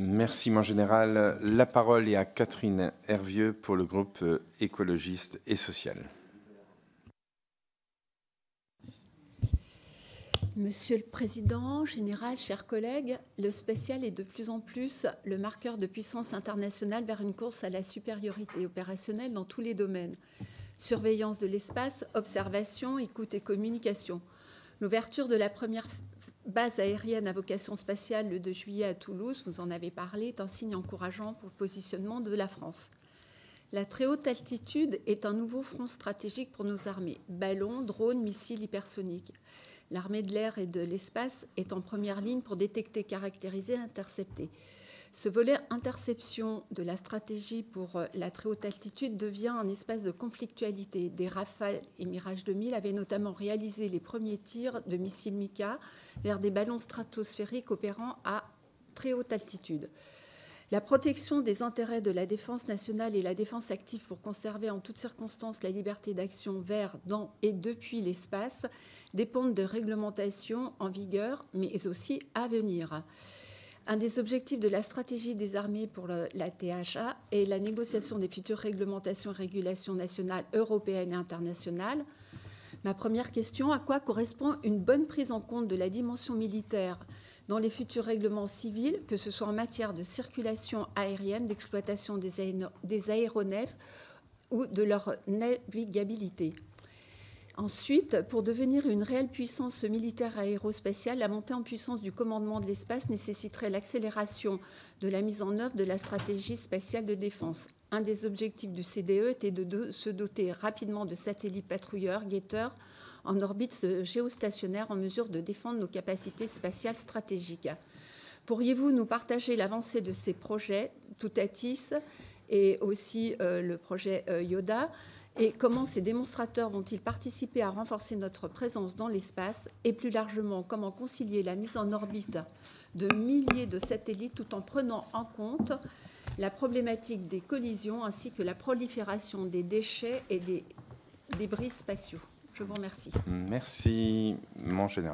Merci, mon général. La parole est à Catherine Hervieux pour le groupe écologiste et social. Monsieur le Président, Général, chers collègues, le spatial est de plus en plus le marqueur de puissance internationale vers une course à la supériorité opérationnelle dans tous les domaines. Surveillance de l'espace, observation, écoute et communication. L'ouverture de la première base aérienne à vocation spatiale le 2 juillet à Toulouse, vous en avez parlé, est un signe encourageant pour le positionnement de la France. La très haute altitude est un nouveau front stratégique pour nos armées. Ballons, drones, missiles hypersoniques. L'armée de l'air et de l'espace est en première ligne pour détecter, caractériser et intercepter. Ce volet interception de la stratégie pour la très haute altitude devient un espace de conflictualité. Des Rafale et Mirage 2000 avaient notamment réalisé les premiers tirs de missiles Mika vers des ballons stratosphériques opérant à très haute altitude. La protection des intérêts de la défense nationale et la défense active pour conserver en toutes circonstances la liberté d'action vers, dans et depuis l'espace dépendent de réglementations en vigueur, mais aussi à venir. Un des objectifs de la stratégie des armées pour la THA est la négociation des futures réglementations et régulations nationales, européennes et internationales. Ma première question, à quoi correspond une bonne prise en compte de la dimension militaire dans les futurs règlements civils, que ce soit en matière de circulation aérienne, d'exploitation des aéronefs ou de leur navigabilité? Ensuite, pour devenir une réelle puissance militaire aérospatiale, la montée en puissance du commandement de l'espace nécessiterait l'accélération de la mise en œuvre de la stratégie spatiale de défense. Un des objectifs du CDE était de se doter rapidement de satellites patrouilleurs, guetteurs, en orbite géostationnaire en mesure de défendre nos capacités spatiales stratégiques. Pourriez-vous nous partager l'avancée de ces projets, Toutatis et aussi le projet Yoda, et comment ces démonstrateurs vont-ils participer à renforcer notre présence dans l'espace, et plus largement, comment concilier la mise en orbite de milliers de satellites tout en prenant en compte la problématique des collisions ainsi que la prolifération des déchets et des débris spatiaux? Je vous remercie. Merci, mon général.